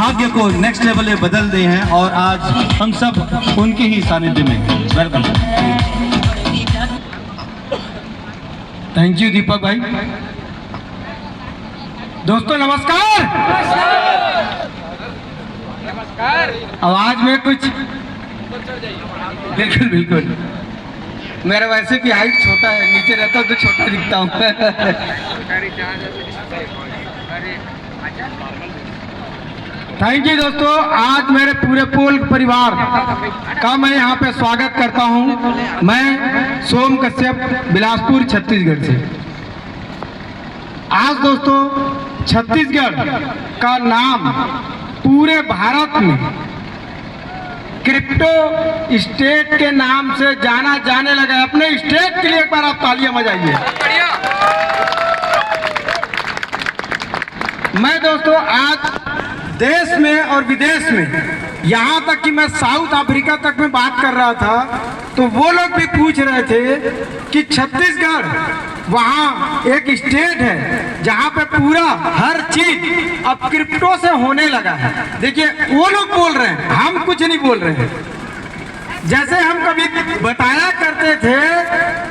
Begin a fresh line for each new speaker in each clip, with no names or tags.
भाग्य को next level पे बदल दिए हैं और आज हम सब उनके ही सानिध्य में। वेलकम।
थैंक यू दीपक भाई। दोस्तों नमस्कार। आवाज में कुछ बिल्कुल बिल्कुल, मेरा वैसे भी हाइट छोटा है, नीचे रहता हूँ तो छोटा दिखता हूँ। थैंक यू दोस्तों, आज मेरे पूरे पोल परिवार का मैं यहाँ पे स्वागत करता हूँ। मैं सोम कश्यप, बिलासपुर छत्तीसगढ़ से। आज दोस्तों छत्तीसगढ़ का नाम पूरे भारत में क्रिप्टो स्टेट के नाम से जाना जाने लगा है। अपने स्टेट के लिए एक बार आप तालियां बजाइए। मैं दोस्तों आज देश में और विदेश में, यहाँ तक कि मैं साउथ अफ्रीका तक में बात कर रहा था, तो वो लोग भी पूछ रहे थे कि छत्तीसगढ़ वहाँ एक स्टेट है जहाँ पे पूरा हर चीज अब क्रिप्टो से होने लगा है। देखिए वो लोग बोल रहे हैं, हम कुछ नहीं बोल रहे हैं। जैसे हम कभी बताया करते थे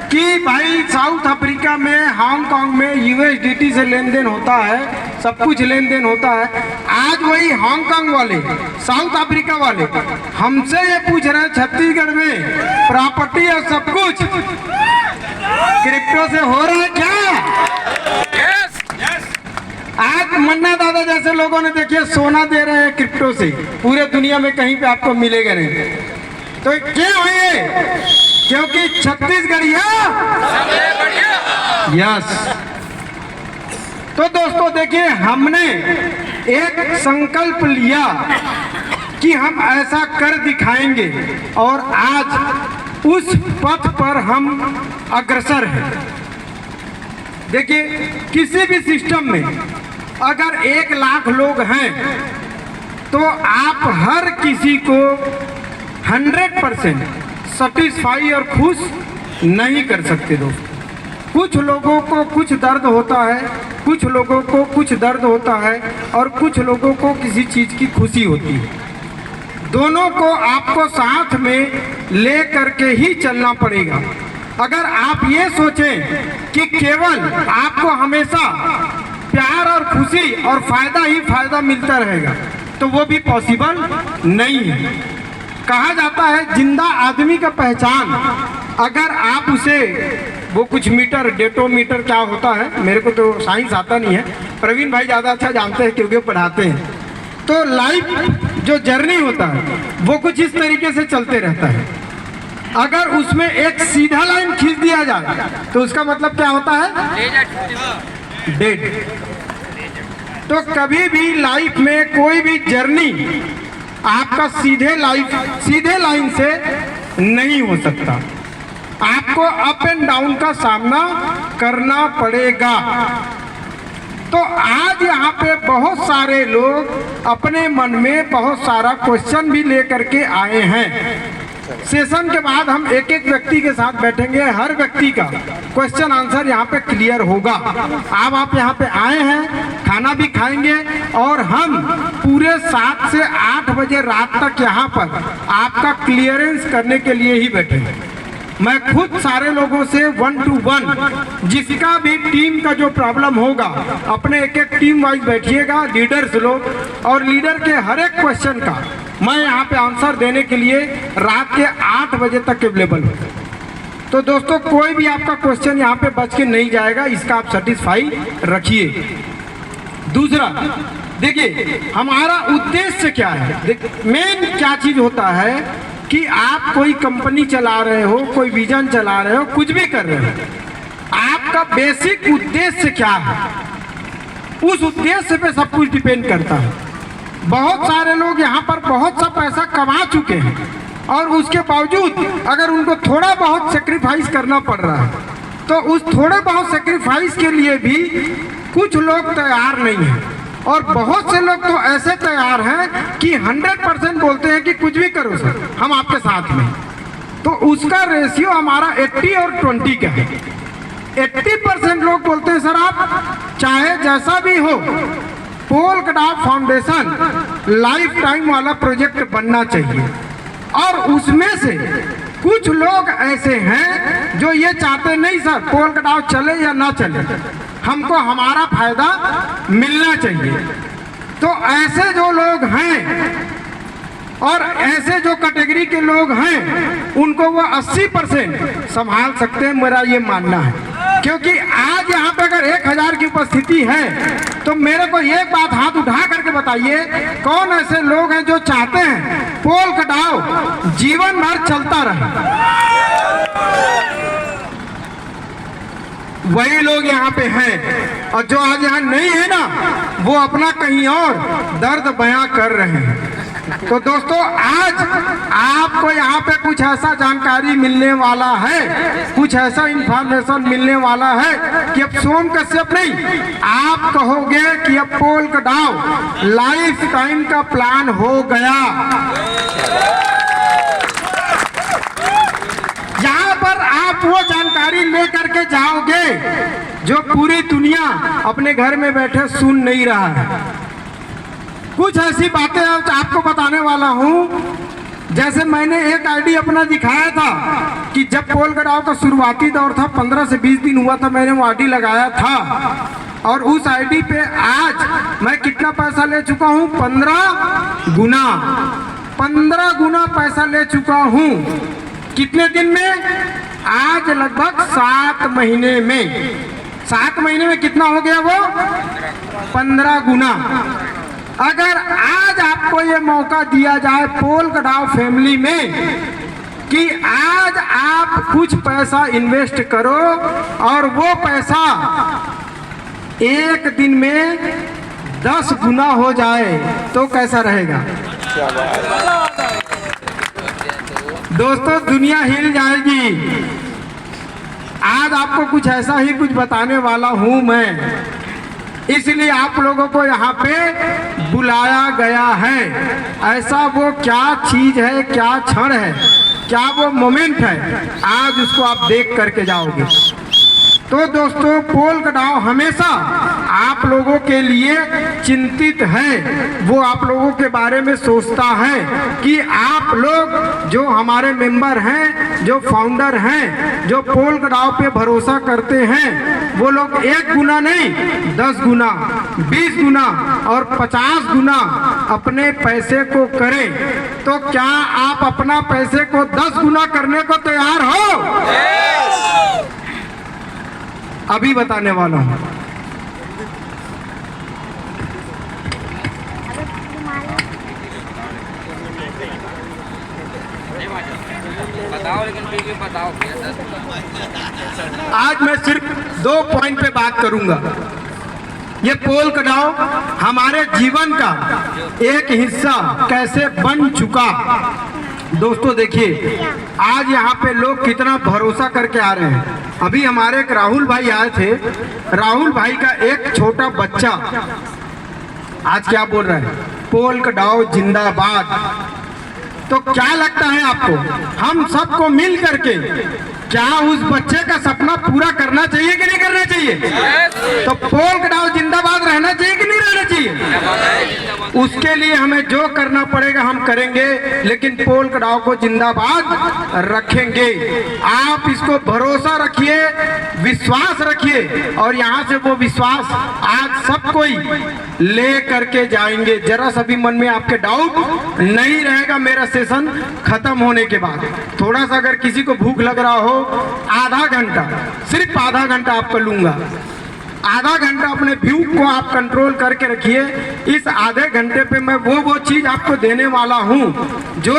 कि भाई साउथ अफ्रीका में, हांगकांग में यूएसडीटी से लेन देन होता है, सब कुछ लेन देन होता है। आज वही हांगकांग वाले, साउथ अफ्रीका वाले हमसे ये पूछ रहे हैं छत्तीसगढ़ में प्रॉपर्टी और सब कुछ क्रिप्टो से हो रहा है क्या? आज मन्ना दादा जैसे लोगों ने देखिए सोना दे रहे हैं क्रिप्टो से, पूरे दुनिया में कहीं पे आपको मिलेगा नहीं। तो क्यों है? क्योंकि छत्तीसगढ़िया यस। तो दोस्तों देखिए, हमने एक संकल्प लिया कि हम ऐसा कर दिखाएंगे और आज उस पथ पर हम अग्रसर हैं। देखिए किसी भी सिस्टम में अगर 1 लाख लोग हैं तो आप हर किसी को 100% सेटिस्फाई और खुश नहीं कर सकते दोस्तों। कुछ लोगों को कुछ दर्द होता है, कुछ लोगों को कुछ दर्द होता है और कुछ लोगों को किसी चीज़ की खुशी होती है। दोनों को आपको साथ में ले करके ही चलना पड़ेगा। अगर आप ये सोचें कि केवल आपको हमेशा प्यार और खुशी और फायदा ही फायदा मिलता रहेगा तो वो भी पॉसिबल नहीं है। कहा जाता है जिंदा आदमी का पहचान, अगर आप उसे वो कुछ मीटर, डेटोमीटर क्या होता है, मेरे को तो साइंस आता नहीं है, प्रवीण भाई ज़्यादा अच्छा जानते हैं क्योंकि पढ़ाते हैं। तो लाइफ जो जर्नी होता है वो कुछ इस तरीके से चलते रहता है। अगर उसमें एक सीधा लाइन खींच दिया जाए तो उसका मतलब क्या होता है? डेड। तो कभी भी लाइफ में कोई भी जर्नी आपका सीधे लाइन से नहीं हो सकता। आपको अप एंड डाउन का सामना करना पड़ेगा। तो आज यहाँ पे बहुत सारे लोग अपने मन में बहुत सारा क्वेश्चन भी लेकर के आए हैं। सेशन के बाद हम एक एक व्यक्ति के साथ बैठेंगे, हर व्यक्ति का क्वेश्चन आंसर यहाँ पे क्लियर होगा। अब आप यहाँ पे आए हैं, खाना भी खाएंगे और हम पूरे 7 से 8 बजे रात तक यहाँ पर आपका क्लियरेंस करने के लिए ही बैठेंगे। मैं खुद सारे लोगों से 1 to 1 जिसका भी टीम का जो प्रॉब्लम होगा, अपने एक एक टीम वाइज बैठिएगा, लीडर्स लोग, और लीडर के हर एक क्वेश्चन का मैं यहाँ पे आंसर देने के लिए रात के 8 बजे तक अवेलेबल हूँ। तो दोस्तों कोई भी आपका क्वेश्चन यहाँ पे बच के नहीं जाएगा, इसका आप सेटिस्फाई रखिए। दूसरा देखिए हमारा उद्देश्य क्या है, मेन क्या चीज होता है कि आप कोई कंपनी चला रहे हो, कोई विजन चला रहे हो, कुछ भी कर रहे हो, आपका बेसिक उद्देश्य क्या है, उस उद्देश्य पे सब कुछ डिपेंड करता है। बहुत सारे लोग यहाँ पर बहुत सा पैसा कमा चुके हैं और उसके बावजूद अगर उनको थोड़ा बहुत सेक्रीफाइस करना पड़ रहा है तो उस थोड़े बहुत सेक्रीफाइस के लिए भी कुछ लोग तैयार नहीं हैं और बहुत से लोग तो ऐसे तैयार हैं कि 100% बोलते हैं कि कुछ भी करो सर, हम आपके साथ में। तो उसका रेशियो हमारा 80 और 20 का है। 80% लोग बोलते हैं सर आप चाहे जैसा भी हो पोल कटाव फाउंडेशन लाइफ टाइम वाला प्रोजेक्ट बनना चाहिए। और उसमें से कुछ लोग ऐसे हैं जो ये चाहते नहीं सर पोल कटाव चले या ना चले, हमको हमारा फायदा मिलना चाहिए। तो ऐसे जो लोग हैं और ऐसे जो कैटेगरी के लोग हैं उनको वो 80% संभाल सकते हैं, मेरा ये मानना है। क्योंकि आज यहाँ पे अगर 1000 की उपस्थिति है तो मेरे को एक बात हाथ उठा करके बताइए, कौन ऐसे लोग हैं जो चाहते हैं पोल कटाव जीवन भर चलता रहे? वही लोग यहाँ पे हैं, और जो आज यहाँ नहीं है ना वो अपना कहीं और दर्द बयां कर रहे हैं। तो दोस्तों आज आपको यहाँ पे कुछ ऐसा जानकारी मिलने वाला है, कुछ ऐसा इंफॉर्मेशन मिलने वाला है कि अब सोम कश्यप नहीं, आप कहोगे कि अब पोल कटाव लाइफ टाइम का प्लान हो गया। यहाँ पर आप वो जानकारी लेकर के जाओगे जो पूरी दुनिया अपने घर में बैठे सुन नहीं रहा है। कुछ ऐसी बातें आपको बताने वाला हूँ, जैसे मैंने एक आईडी अपना दिखाया था कि जब पोल कटाव का शुरुआती दौर था 15 से 20 दिन हुआ था, मैंने वो आईडी लगाया था और उस आईडी पे आज मैं कितना पैसा ले चुका हूँ? 15 गुना पैसा ले चुका हूँ। कितने दिन में? आज लगभग 7 महीने में। 7 महीने में कितना हो गया वो? 15 गुना। अगर आज आपको ये मौका दिया जाए पोल कटाव फैमिली में कि आज आप कुछ पैसा इन्वेस्ट करो और वो पैसा एक दिन में 10 गुना हो जाए तो कैसा रहेगा? दोस्तों दुनिया हिल जाएगी। आज आपको कुछ ऐसा ही कुछ बताने वाला हूं मैं, इसलिए आप लोगों को यहाँ पे बुलाया गया है। ऐसा वो क्या चीज है, क्या क्षण है, क्या वो मोमेंट है, आज उसको आप देख करके जाओगे। तो दोस्तों पोल कटाव हमेशा आप लोगों के लिए चिंतित है, वो आप लोगों के बारे में सोचता है कि आप लोग जो हमारे मेंबर हैं, जो फाउंडर हैं, जो पोल कटाव पे भरोसा करते हैं, वो लोग 1 गुना नहीं 10 गुना 20 गुना और 50 गुना अपने पैसे को करें। तो क्या आप अपना पैसे को 10 गुना करने को तैयार हो? अभी बताने वाला हूँ।
बताओ, लेकिन फिर भी बताओ।
आज मैं सिर्फ 2 पॉइंट पे बात करूंगा। ये पोल कटाव हमारे जीवन का एक हिस्सा कैसे बन चुका। दोस्तों देखिए आज यहाँ पे लोग कितना भरोसा करके आ रहे हैं। अभी हमारे एक राहुल भाई आए थे, राहुल भाई का एक छोटा बच्चा आज क्या बोल रहा है? पोल कटाव जिंदाबाद। तो क्या लगता है आपको, हम सबको मिल करके क्या उस बच्चे का सपना पूरा करना चाहिए कि नहीं करना चाहिए? तो पोल कटाव जिंदाबाद रहना चाहिए कि नहीं रहना चाहिए? उसके लिए हमें जो करना पड़ेगा हम करेंगे, लेकिन पोल कटाव को जिंदाबाद रखेंगे। आप इसको भरोसा रखिए, विश्वास रखिए, और यहाँ से वो विश्वास आज सब कोई ले करके जाएंगे। जरा सा भी मन में आपके डाउट नहीं रहेगा मेरा सेशन खत्म होने के बाद। थोड़ा सा अगर किसी को भूख लग रहा हो, आधा घंटा, सिर्फ आधा घंटा आपको लूंगा। आधा घंटा अपने भूख को आप कंट्रोल करके रखिए। इस आधे घंटे पे मैं वो चीज आपको देने वाला हूं जो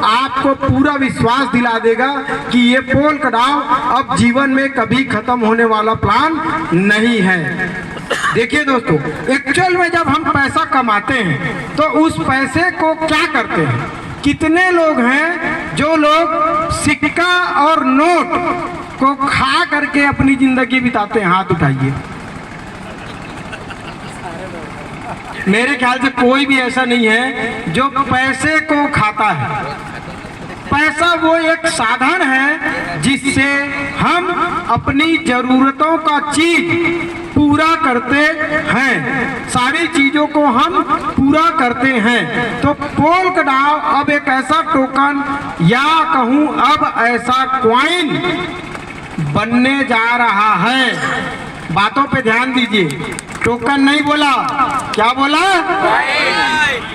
आपको पूरा विश्वास दिला देगा कि ये पोल कटाव अब जीवन में कभी खत्म होने वाला प्लान नहीं है। देखिए दोस्तों, एक्चुअल में जब हम पैसा कमाते हैं तो उस पैसे को क्या करते हैं? कितने लोग हैं जो लोग सिक्का और नोट को खा करके अपनी जिंदगी बिताते हैं? हाथ उठाइए। मेरे ख्याल से कोई भी ऐसा नहीं है जो पैसे को खाता है। पैसा वो एक साधन है जिससे हम अपनी जरूरतों का चीज पूरा करते हैं, सारी चीजों को हम पूरा करते हैं। तो पोल्काडॉट अब एक ऐसा टोकन या कहूं अब ऐसा कॉइन बनने जा रहा है। बातों पे ध्यान दीजिए, टोकन नहीं बोला, क्या बोला?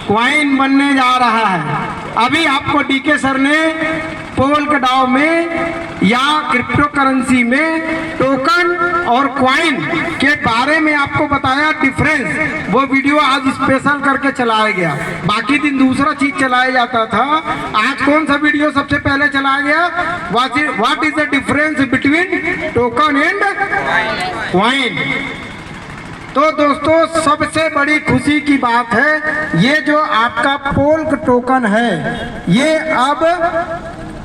कॉइन बनने जा रहा है। अभी आपको डीके सर ने पोल्काडॉट में या क्रिप्टो करेंसी में टोकन और कॉइन के बारे में आपको बताया डिफरेंस। वो वीडियो आज स्पेशल करके चलाया गया, बाकी दिन दूसरा चीज चलाया जाता था। आज कौन सा वीडियो सबसे पहले चलाया गया? What is the difference between token and coin. तो दोस्तों, सबसे बड़ी खुशी की बात है, ये जो आपका पोल्क टोकन है ये अब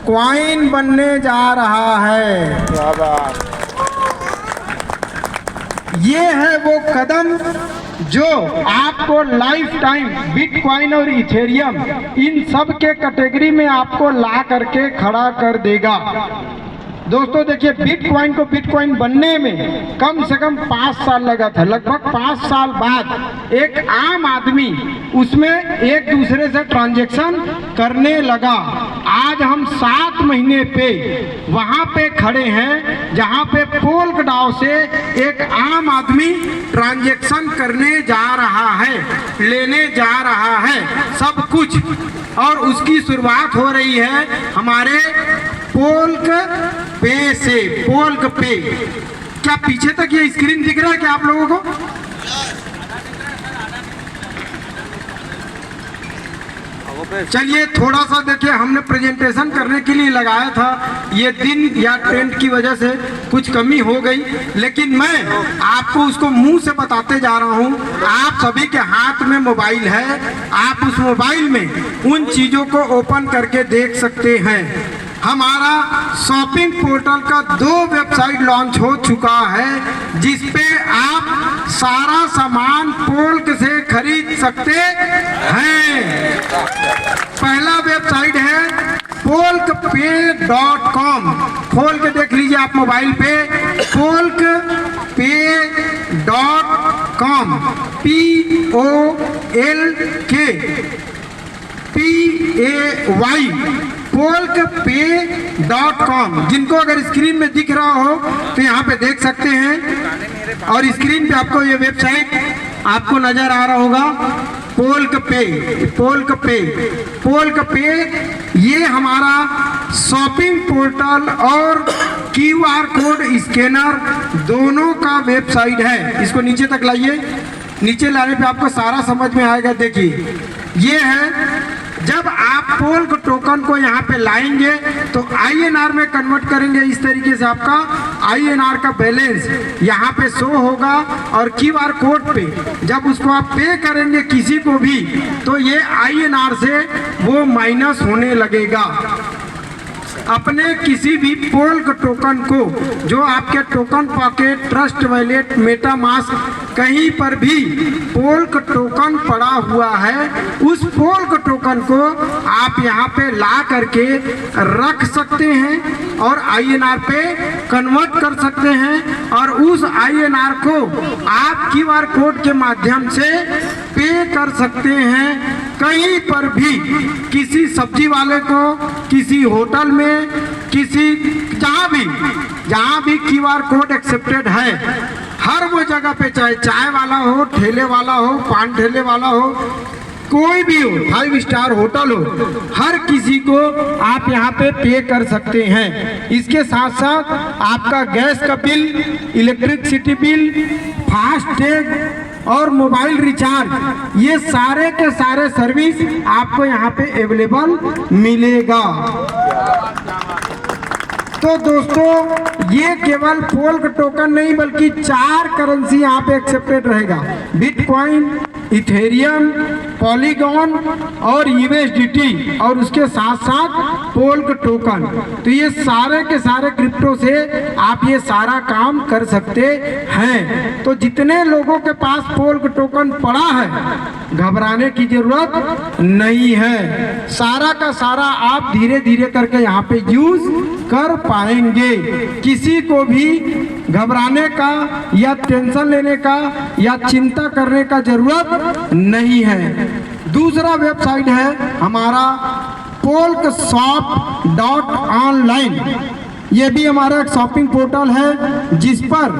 कॉइन बनने जा रहा है। ये है वो कदम जो आपको लाइफ टाइम बिटकॉइन और इथेरियम इन सब के कैटेगरी में आपको ला करके खड़ा कर देगा। दोस्तों देखिए, बिटकॉइन को बिटकॉइन बनने में कम से कम 5 साल लगा था। लगभग 5 साल बाद एक आम आदमी उसमें एक दूसरे से ट्रांजैक्शन करने लगा। आज हम 7 महीने पे वहां पे खड़े हैं जहां पे पोल्काडॉट से एक आम आदमी ट्रांजैक्शन करने जा रहा है, लेने जा रहा है सब कुछ। और उसकी शुरुआत हो रही है हमारे पोल्क पे से। पोल्क पे, क्या पीछे तक ये स्क्रीन दिख रहा है क्या आप लोगों को? चलिए थोड़ा सा देखिए, हमने प्रेजेंटेशन करने के लिए लगाया था, ये दिन या टेंट की वजह से कुछ कमी हो गई, लेकिन मैं आपको उसको मुंह से बताते जा रहा हूं। आप सभी के हाथ में मोबाइल है, आप उस मोबाइल में उन चीजों को ओपन करके देख सकते हैं। हमारा शॉपिंग पोर्टल का 2 वेबसाइट लॉन्च हो चुका है जिसपे आप सारा सामान पोल्क से खरीद सकते हैं। पहला वेबसाइट है polkpay.com। खोल के देख लीजिए आप मोबाइल पे, polkpay.com, POLKPAY, polkpay.com। जिनको अगर स्क्रीन में दिख रहा हो तो यहाँ पे देख सकते हैं, और स्क्रीन पे आपको ये वेबसाइट आपको नजर आ रहा होगा, पोल्कपे। ये हमारा शॉपिंग पोर्टल और QR कोड स्कैनर दोनों का वेबसाइट है। इसको नीचे तक लाइए, नीचे लाने पे आपको सारा समझ में आएगा। देखिए ये है, जब आप पोल्क टोकन को यहाँ पे लाएंगे तो INR में कन्वर्ट करेंगे। इस तरीके से आपका INR का बैलेंस यहाँ पे शो होगा, और QR कोड पे जब उसको आप पे करेंगे किसी को भी तो ये INR से वो माइनस होने लगेगा। अपने किसी भी पोल्क टोकन को, जो आपके token pocket, trust wallet, MetaMask, कहीं पर भी पोल्क टोकन पड़ा हुआ है, उस पोल्क टोकन को आप यहाँ पे ला करके रख सकते हैं और INR पे कन्वर्ट कर सकते हैं, और उस INR को आप QR कोड के माध्यम से पे कर सकते हैं कहीं पर भी, किसी सब्जी वाले को, किसी होटल में, किसी जहाँ भी QR कोड एक्सेप्टेड है, हर वो जगह पे, चाहे चाय वाला हो, ठेले वाला हो, पान ठेले वाला हो, कोई भी हो, 5 स्टार होटल हो, हर किसी को आप यहाँ पे पे कर सकते हैं। इसके साथ साथ आपका गैस का बिल, इलेक्ट्रिसिटी बिल, फास्टैग और मोबाइल रिचार्ज, ये सारे के सारे सर्विस आपको यहाँ पे अवेलेबल मिलेगा। तो दोस्तों, ये केवल पोल्क टोकन नहीं बल्कि 4 करेंसी यहाँ पे एक्सेप्टेड रहेगा, बिटकॉइन, इथेरियम, पॉलीगॉन और यूएसडीटी और उसके साथ साथ पोल्क टोकन। तो ये सारे के सारे क्रिप्टो से आप ये सारा काम कर सकते हैं। तो जितने लोगों के पास पोल्क टोकन पड़ा है, घबराने की जरूरत नहीं है। सारा का सारा आप धीरे धीरे करके यहाँ पे यूज कर पाएंगे। किसी को भी घबराने का या टेंशन लेने का या चिंता करने का जरूरत नहीं है। दूसरा वेबसाइट है हमारा polkshop.online। ये भी हमारा एक शॉपिंग पोर्टल है जिस पर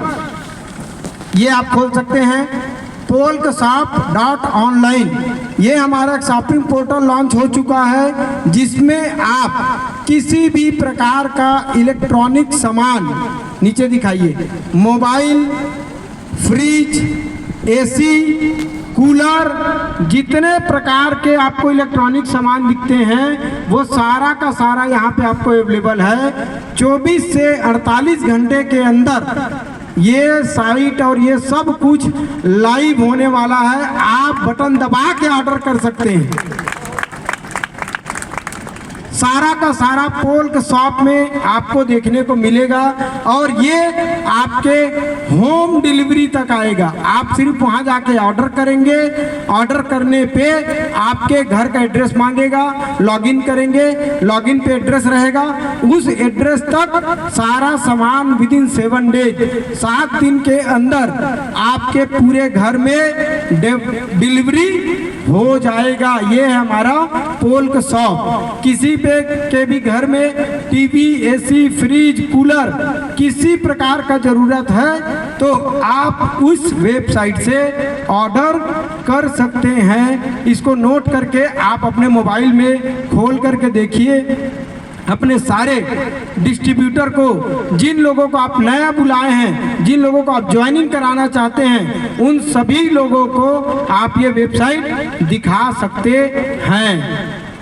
ये आप खोल सकते हैं polkshop.online। ये हमारा एक शॉपिंग पोर्टल लॉन्च हो चुका है जिसमें आप किसी भी प्रकार का इलेक्ट्रॉनिक सामान, नीचे दिखाइए, मोबाइल, फ्रिज, एसी, कूलर, जितने प्रकार के आपको इलेक्ट्रॉनिक सामान दिखते हैं वो सारा का सारा यहाँ पे आपको अवेलेबल है। 24 से 48 घंटे के अंदर ये साइट और ये सब कुछ लाइव होने वाला है। आप बटन दबा के ऑर्डर कर सकते हैं। सारा का सारा पोल्क शॉप में आपको देखने को मिलेगा और ये आपके होम डिलीवरी तक आएगा। आप सिर्फ वहां जाके ऑर्डर करेंगे, ऑर्डर करने पे आपके घर का एड्रेस मांगेगा, लॉगिन करेंगे, लॉगिन पे एड्रेस रहेगा, उस एड्रेस तक सारा सामान विदिन 7 डेज, 7 दिन के अंदर आपके पूरे घर में डिलीवरी हो जाएगा। ये है हमारा पोल्क शॉप। किसी पे के भी घर में टीवी, एसी, फ्रिज, कूलर किसी प्रकार का जरूरत है तो आप उस वेबसाइट से ऑर्डर कर सकते हैं। इसको नोट करके आप अपने मोबाइल में खोल करके देखिए। अपने सारे डिस्ट्रीब्यूटर को, जिन लोगों को आप नया बुलाए हैं, जिन लोगों को आप ज्वाइनिंग कराना चाहते हैं, उन सभी लोगों को आप ये वेबसाइट दिखा सकते हैं।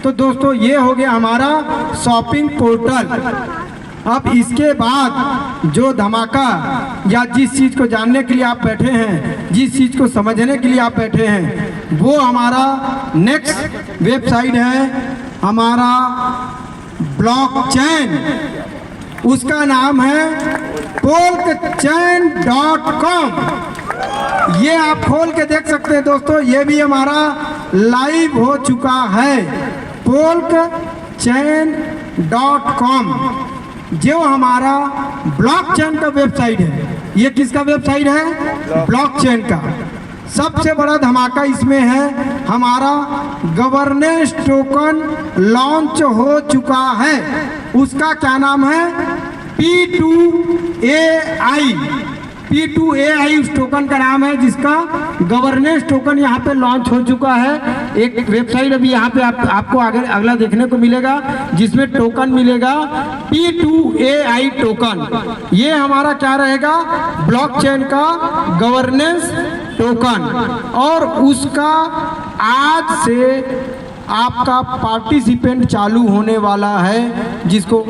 तो दोस्तों ये हो गया हमारा शॉपिंग पोर्टल। अब इसके बाद जो धमाका या जिस चीज़ को जानने के लिए आप बैठे हैं, जिस चीज़ को समझने के लिए आप बैठे हैं, वो हमारा नेक्स्ट वेबसाइट है हमारा ब्लॉकचेन। उसका नाम है polkchain.com। ये आप खोल के देख सकते हैं दोस्तों, ये भी हमारा लाइव हो चुका है। polkchain.com जो हमारा ब्लॉकचेन का वेबसाइट है। ये किसका वेबसाइट है? ब्लॉकचेन का। सबसे बड़ा धमाका इसमें है हमारा गवर्नेंस टोकन लॉन्च हो चुका है। उसका क्या नाम है? P2AI। P2AI उस टोकन का नाम है जिसका गवर्नेंस टोकन यहाँ पे लॉन्च हो चुका है। एक वेबसाइट अभी यहाँ पे आपको आगे अगला देखने को मिलेगा जिसमें टोकन मिलेगा P2AI टोकन। ये हमारा क्या रहेगा? ब्लॉकचेन का गवर्नेंस टोकन। और उसका आज से आपका पार्टिसिपेंट चालू होने वाला है, जिसको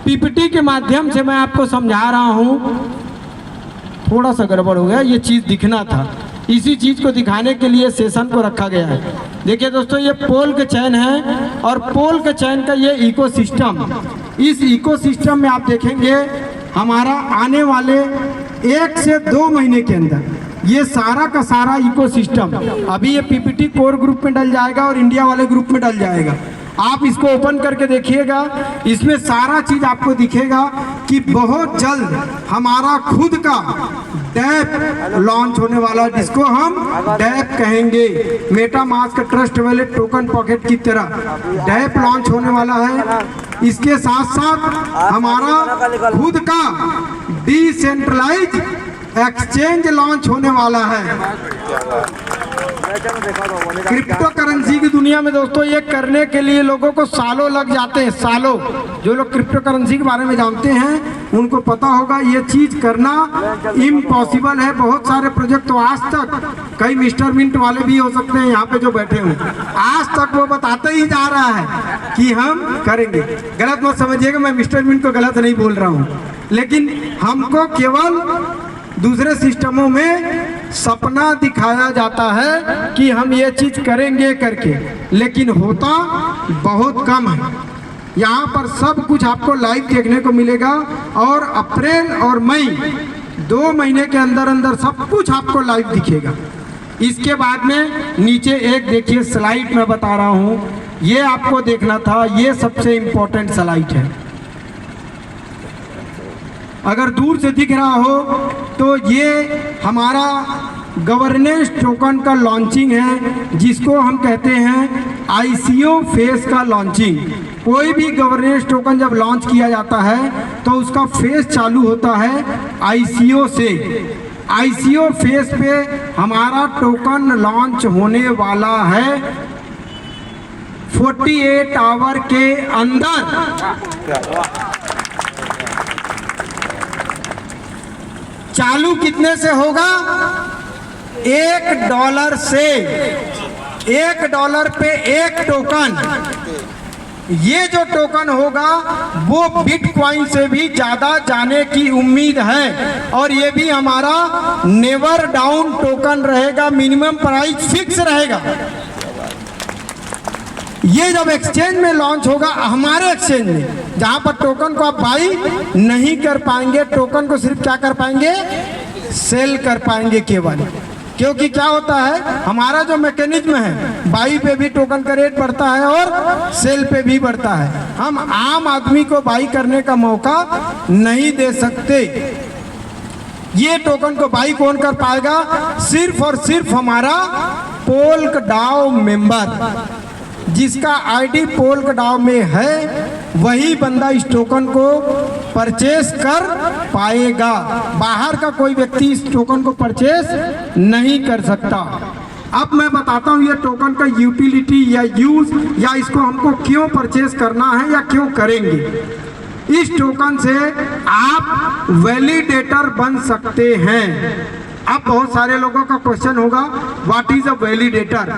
पीपीटी के माध्यम से मैं आपको समझा रहा हूँ। थोड़ा सा गड़बड़ हो गया, ये चीज़ दिखना था, इसी चीज़ को दिखाने के लिए सेशन को रखा गया है। देखिए दोस्तों, ये पोल्कचेन है और पोल्कचेन का ये इकोसिस्टम, इस इकोसिस्टम में आप देखेंगे हमारा आने वाले 1 से 2 महीने के अंदर ये सारा का सारा इकोसिस्टम, अभी ये पीपीटी कोर ग्रुप में डल जाएगा और इंडिया वाले ग्रुप में डल जाएगा। आप इसको ओपन करके देखिएगा, इसमें सारा चीज आपको दिखेगा कि बहुत जल्द हमारा खुद का डैप लॉन्च होने वाला है, जिसको हम डैप कहेंगे। Meta mask trust wallet token pocket की तरह डैप लॉन्च होने वाला है। इसके साथ साथ हमारा खुद का डिसेंट्रलाइज एक्सचेंज लॉन्च होने वाला है। क्रिप्टो करेंसी की दुनिया में दोस्तों ये करने के लिए लोगों को सालों लग जाते हैं, सालों। जो लोग क्रिप्टो करेंसी के बारे में जानते हैं उनको पता होगा ये चीज करना इम्पॉसिबल है। बहुत सारे प्रोजेक्ट तो आज तक, कई मिस्टर मिंट वाले भी हो सकते हैं यहाँ पे जो बैठे हुए, आज तक वो बताते ही जा रहा है कि हम करेंगे। गलत मत समझिएगा, मैं मिस्टर मिंट को गलत नहीं बोल रहा हूँ, लेकिन हमको केवल दूसरे सिस्टमों में सपना दिखाया जाता है कि हम ये चीज़ करेंगे करके, लेकिन होता बहुत कम है। यहाँ पर सब कुछ आपको लाइव देखने को मिलेगा और अप्रैल और मई 2 महीने के अंदर अंदर सब कुछ आपको लाइव दिखेगा। इसके बाद में नीचे एक देखिए स्लाइड मैं बता रहा हूँ, ये आपको देखना था, ये सबसे इम्पोर्टेंट स्लाइड है। अगर दूर से दिख रहा हो तो ये हमारा गवर्नेंस टोकन का लॉन्चिंग है, जिसको हम कहते हैं ICO फेस का लॉन्चिंग। कोई भी गवर्नेंस टोकन जब लॉन्च किया जाता है तो उसका फेस चालू होता है ICO से। ICO फेस पे हमारा टोकन लॉन्च होने वाला है 48 आवर के अंदर। चालू कितने से होगा? $1 से। $1 पे एक टोकन। ये जो टोकन होगा वो बिटकॉइन से भी ज़्यादा जाने की उम्मीद है, और ये भी हमारा नेवर डाउन टोकन रहेगा, मिनिमम प्राइस फिक्स रहेगा। ये जब एक्सचेंज में लॉन्च होगा, हमारे एक्सचेंज में, जहां पर टोकन को आप बाई नहीं कर पाएंगे, टोकन को सिर्फ क्या कर पाएंगे? सेल कर पाएंगे केवल। क्योंकि क्या होता है, हमारा जो मैकेनिज्म है, बाई पे भी टोकन का रेट बढ़ता है और सेल पे भी बढ़ता है। हम आम आदमी को बाई करने का मौका नहीं दे सकते। ये टोकन को बाई कौन कर पाएगा? सिर्फ और सिर्फ हमारा पोल्कडॉ मेंबर, जिसका आईडी पोल्कडॉ में है, वही बंदा इस टोकन को परचेस कर पाएगा। बाहर का कोई व्यक्ति इस टोकन को परचेस नहीं कर सकता। अब मैं बताता हूँ ये टोकन का यूटिलिटी या यूज, या इसको हमको क्यों परचेस करना है या क्यों करेंगे। इस टोकन से आप वैलिडेटर बन सकते हैं। अब बहुत सारे लोगों का क्वेश्चन होगा, what is a validator?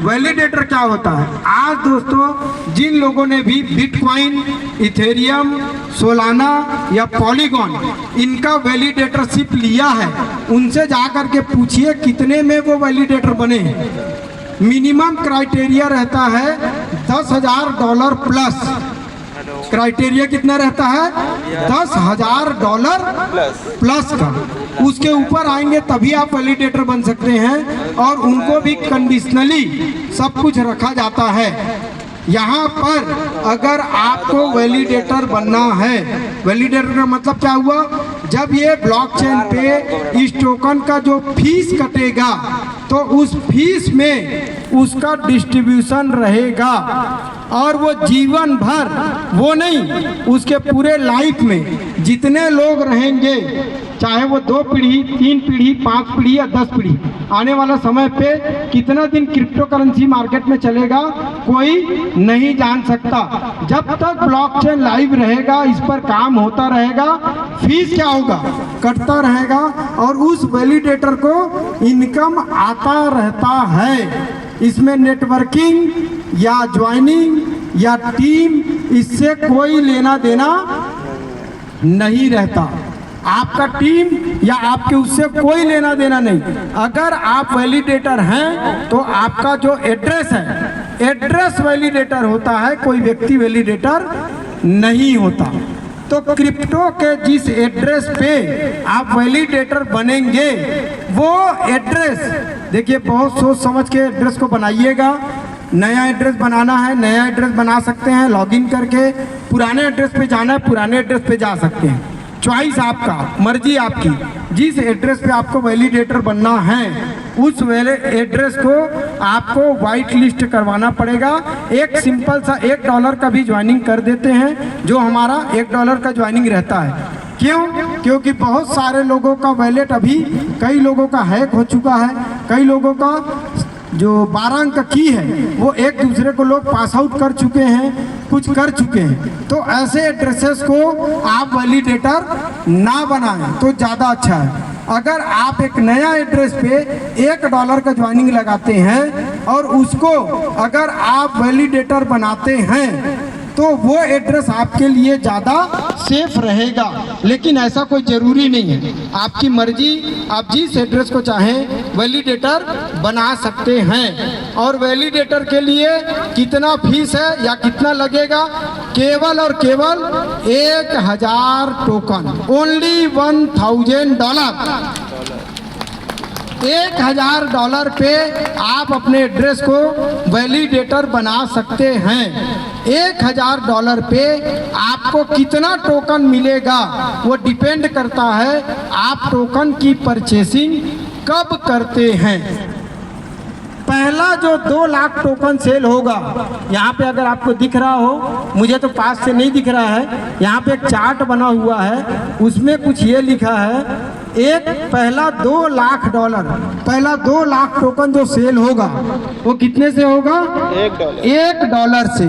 Validator क्या होता है? आज दोस्तों जिन लोगों ने भी बिटकॉइन, इथेरियम, सोलाना या पॉलीगॉन इनका वैलिडेटरशिप लिया है, उनसे जाकर के पूछिए कितने में वो वैलिडेटर बने हैं। मिनिमम क्राइटेरिया रहता है $10,000 प्लस। क्राइटेरिया कितना रहता है? $10,000 प्लस का। उसके ऊपर आएंगे तभी आप वैलिडेटर बन सकते हैं, और उनको भी कंडीशनली सब कुछ रखा जाता है। यहाँ पर अगर आपको वैलिडेटर बनना है, वैलिडेटर का मतलब क्या हुआ? जब ये ब्लॉकचेन पे इस टोकन का जो फीस कटेगा तो उस फीस में उसका डिस्ट्रीब्यूशन रहेगा, और वो जीवन भर, वो नहीं, उसके पूरे लाइफ में जितने लोग रहेंगे, चाहे वो 2 पीढ़ी, 3 पीढ़ी, 5 पीढ़ी या 10 पीढ़ी, आने वाला समय पे कितना दिन क्रिप्टो करेंसी मार्केट में चलेगा कोई नहीं जान सकता। जब तक ब्लॉकचेन लाइव रहेगा, इस पर काम होता रहेगा, फीस क्या होगा? कटता रहेगा, और उस वैलिडेटर को इनकम आता रहता है। इसमें नेटवर्किंग या ज्वाइनिंग या टीम, इससे कोई लेना देना नहीं रहता। आपका टीम या आपके उससे कोई लेना देना नहीं। अगर आप वैलिडेटर हैं तो आपका जो एड्रेस है, एड्रेस वैलिडेटर होता है, कोई व्यक्ति वैलिडेटर नहीं होता। तो क्रिप्टो के जिस एड्रेस पे आप वैलिडेटर बनेंगे, वो एड्रेस देखिए, बहुत सोच समझ के एड्रेस को बनाइएगा। नया एड्रेस बनाना है, नया एड्रेस बना सकते हैं लॉगिन करके। पुराने एड्रेस पे जाना है, पुराने एड्रेस पे जा सकते हैं। चॉइस आपका, मर्जी आपकी। जिस एड्रेस पे आपको वैलिडेटर बनना है, उस एड्रेस को आपको वाइट लिस्ट करवाना पड़ेगा। एक सिंपल सा $1 का भी ज्वाइनिंग कर देते हैं, जो हमारा $1 का ज्वाइनिंग रहता है। क्यों? क्योंकि बहुत सारे लोगों का वैलेट अभी, कई लोगों का हैक हो चुका है, कई लोगों का जो 12 अंक की है वो एक दूसरे को लोग पास आउट कर चुके हैं, कुछ कर चुके हैं। तो ऐसे एड्रेसेस को आप वैलिडेटर ना बनाएं तो ज़्यादा अच्छा है। अगर आप एक नया एड्रेस पे $1 का ज्वाइनिंग लगाते हैं और उसको अगर आप वैलिडेटर बनाते हैं तो वो एड्रेस आपके लिए ज़्यादा सेफ रहेगा। लेकिन ऐसा कोई ज़रूरी नहीं है, आपकी मर्जी, आप जिस एड्रेस को चाहें वैलिडेटर बना सकते हैं। और वैलिडेटर के लिए कितना फीस है या कितना लगेगा? केवल और केवल 1000 टोकन, ओनली $1000। $1000 पे आप अपने एड्रेस को वैलिडेटर बना सकते हैं। $1000 पे आपको कितना टोकन मिलेगा वो डिपेंड करता है आप टोकन की परचेसिंग कब करते हैं। पहला जो 2 लाख टोकन सेल होगा, यहाँ पे अगर आपको दिख रहा हो, मुझे तो पास से नहीं दिख रहा है, यहाँ पे एक चार्ट बना हुआ है, उसमें कुछ ये लिखा है, एक पहला $2 लाख, पहला 2 लाख टोकन जो सेल होगा वो कितने से होगा? $1 से।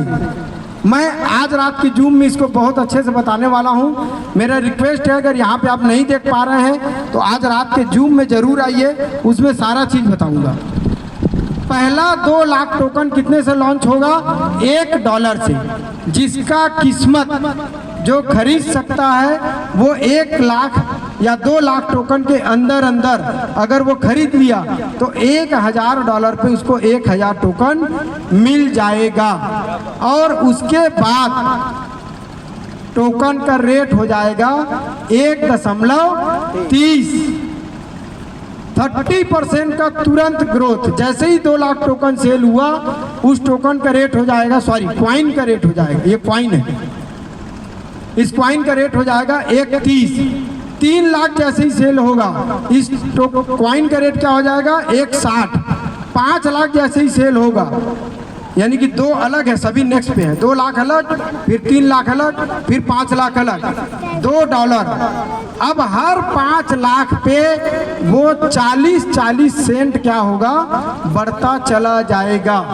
मैं आज रात की जूम में इसको बहुत अच्छे से बताने वाला हूँ। मेरा रिक्वेस्ट है, अगर यहाँ पे आप नहीं देख पा रहे हैं तो आज रात के जूम में ज़रूर आइए, उसमें सारा चीज़ बताऊँगा। पहला 2 लाख टोकन कितने से लॉन्च होगा? $1 से। जिसका किस्मत जो खरीद सकता है वो 1 लाख या 2 लाख टोकन के अंदर अगर वो खरीद लिया तो $1000 पे उसको 1000 टोकन मिल जाएगा। और उसके बाद टोकन का रेट हो जाएगा 1.30। 30% का तुरंत ग्रोथ। जैसे ही 2 लाख टोकन सेल हुआ उस टोकन का रेट हो जाएगा, क्वाइन का रेट हो जाएगा, ये क्वाइन है, इस क्वाइन का रेट हो जाएगा 1.30। 3 लाख जैसे ही सेल होगा इस क्वाइन का रेट क्या हो जाएगा? 1.60। 5 लाख जैसे ही सेल होगा, यानी कि 2 अलग है, सभी नेक्स्ट पे है, 2 लाख अलग, फिर 3 लाख अलग, फिर 5 लाख अलग, $2। अब हर 5 लाख पे वो 40 सेंट क्या होगा? बढ़ता चला जाएगा।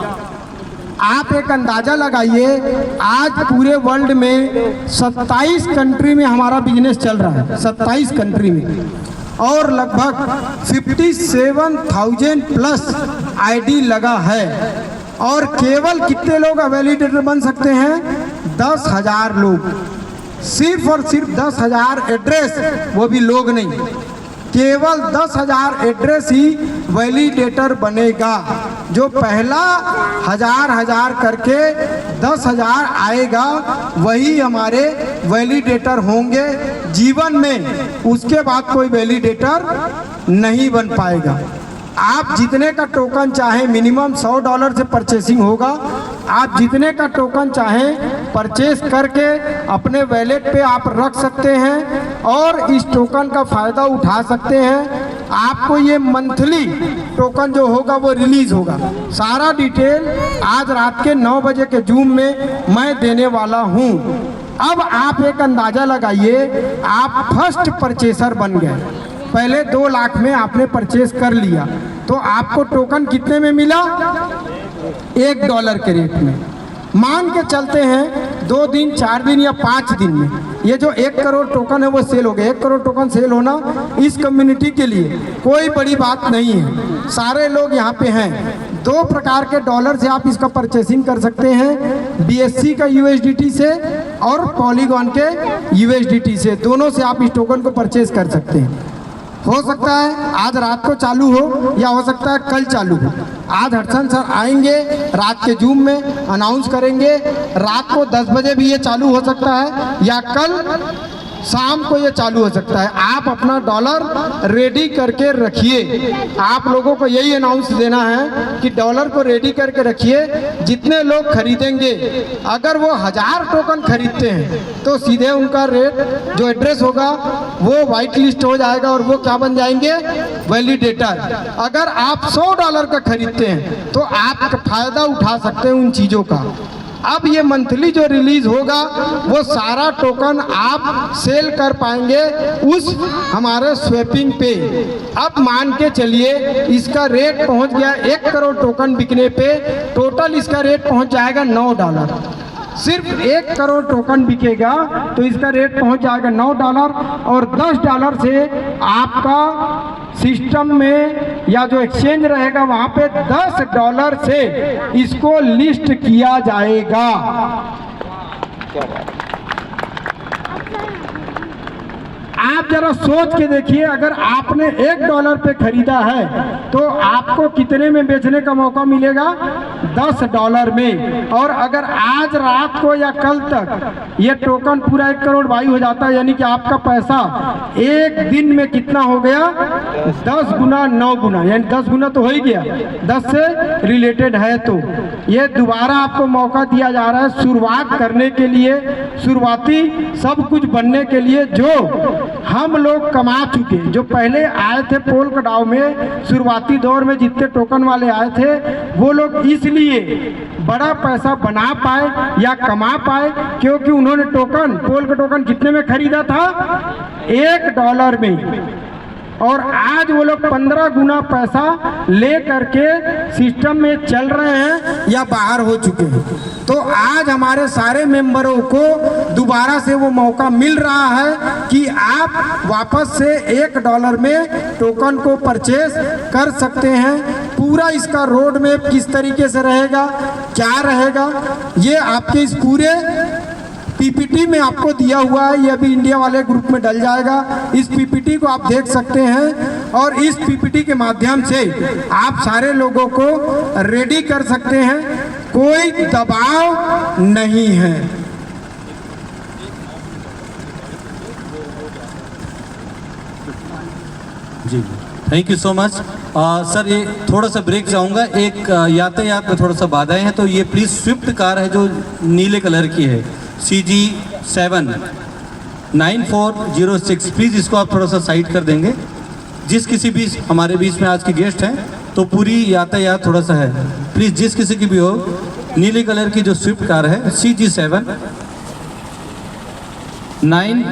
आप एक अंदाज़ा लगाइए, आज पूरे वर्ल्ड में 27 कंट्री में हमारा बिजनेस चल रहा है, 27 कंट्री में, और लगभग 57,000 प्लस आईडी लगा है। और केवल कितने लोग वैलिडेटर बन सकते हैं? 10,000 लोग। सिर्फ और सिर्फ 10,000 एड्रेस, वो भी लोग नहीं, केवल 10,000 एड्रेस ही वैलिडेटर बनेगा। जो पहला 1000 करके 10,000 आएगा वही हमारे वैलिडेटर होंगे जीवन में। उसके बाद कोई वैलिडेटर नहीं बन पाएगा। आप जितने का टोकन चाहें, मिनिमम $100 से परचेसिंग होगा। आप जितने का टोकन चाहें परचेस करके अपने वैलेट पे आप रख सकते हैं और इस टोकन का फ़ायदा उठा सकते हैं। आपको ये मंथली टोकन जो होगा वो रिलीज़ होगा। सारा डिटेल आज रात के 9 बजे के जूम में मैं देने वाला हूँ। अब आप एक अंदाज़ा लगाइए, आप फर्स्ट परचेसर बन गए, पहले 2 लाख में आपने परचेस कर लिया, तो आपको टोकन कितने में मिला? $1 के रेट में। मान के चलते हैं 2 दिन, 4 दिन या 5 दिन में ये जो 1 करोड़ टोकन है वो सेल हो गया। 1 करोड़ टोकन सेल होना इस कम्युनिटी के लिए कोई बड़ी बात नहीं है। सारे लोग यहाँ पे हैं। 2 प्रकार के डॉलर से आप इसका परचेसिंग कर सकते हैं, BSC का USDT से और पॉलीगॉन के USDT से। दोनों से आप इस टोकन को परचेज कर सकते हैं। हो सकता है आज रात को चालू हो या हो सकता है कल चालू हो। आज हडसन सर आएंगे, रात के जूम में अनाउंस करेंगे। रात को 10 बजे भी ये चालू हो सकता है या कल शाम को ये चालू हो सकता है। आप अपना डॉलर रेडी करके रखिए। आप लोगों को यही अनाउंस देना है कि डॉलर को रेडी करके रखिए। जितने लोग खरीदेंगे, अगर वो 1000 टोकन खरीदते हैं तो सीधे उनका रेट जो एड्रेस होगा वो वाइट लिस्ट हो जाएगा और वो क्या बन जाएंगे? वैलिडेटर। अगर आप $100 का खरीदते हैं तो आप फ़ायदा उठा सकते हैं उन चीज़ों का। अब ये मंथली जो रिलीज होगा वो सारा टोकन आप सेल कर पाएंगे उस हमारे स्वैपिंग पे। अब मान के चलिए इसका रेट पहुंच गया 1 करोड़ टोकन बिकने पे, टोटल इसका रेट पहुंच जाएगा $9। सिर्फ 1 करोड़ टोकन बिकेगा तो इसका रेट पहुंच जाएगा $9 और $10 से आपका सिस्टम में या जो एक्सचेंज रहेगा वहाँ पे $10 से इसको लिस्ट किया जाएगा। आप जरा सोच के देखिए, अगर आपने $1 पे खरीदा है तो आपको कितने में बेचने का मौका मिलेगा? $10 में। और अगर आज रात को या कल तक ये टोकन पूरा 1 करोड़ भाई हो जाता है, यानी कि आपका पैसा एक दिन में कितना हो गया? 10 गुना 9 गुना, यानी 10 गुना तो हो ही गया। 10 से रिलेटेड है तो ये दोबारा आपको मौका दिया जा रहा है शुरुआत करने के लिए, शुरुआती सब कुछ बनने के लिए। जो हम लोग कमा चुके, जो पहले आए थे पोल कटाव में, शुरुआती दौर में जितने टोकन वाले आए थे, वो लोग इसलिए बड़ा पैसा बना पाए या कमा पाए क्योंकि उन्होंने टोकन, पोल का टोकन कितने में खरीदा था? $1 में। और आज वो लोग 15 गुना पैसा ले करके सिस्टम में चल रहे हैं या बाहर हो चुके हैं। तो आज हमारे सारे मेंबरों को दोबारा से वो मौका मिल रहा है कि आप वापस से $1 में टोकन को परचेस कर सकते हैं। पूरा इसका रोड मैप किस तरीके से रहेगा, क्या रहेगा, ये आपके इस पूरे पीपीटी में आपको दिया हुआ है। ये अभी इंडिया वाले ग्रुप में डल जाएगा। इस पीपीटी को आप देख सकते हैं और इस पीपीटी के माध्यम से आप सारे लोगों को रेडी कर सकते हैं। कोई दबाव नहीं है।
जी, thank you so much. Sir ये थोड़ा सा ब्रेक चाहूँगा, एक यातायात में थोड़ा सा बाधाएं हैं, तो ये प्लीज़ स्विफ्ट कार है जो नीले कलर की है, CG7 9406, प्लीज़ इसको आप थोड़ा सा साइड कर देंगे। जिस किसी भी हमारे बीच में आज के गेस्ट हैं तो पूरी यातायात थोड़ा सा है, प्लीज़ जिस किसी की भी हो, नीले कलर की जो स्विफ्ट कार है CG7 9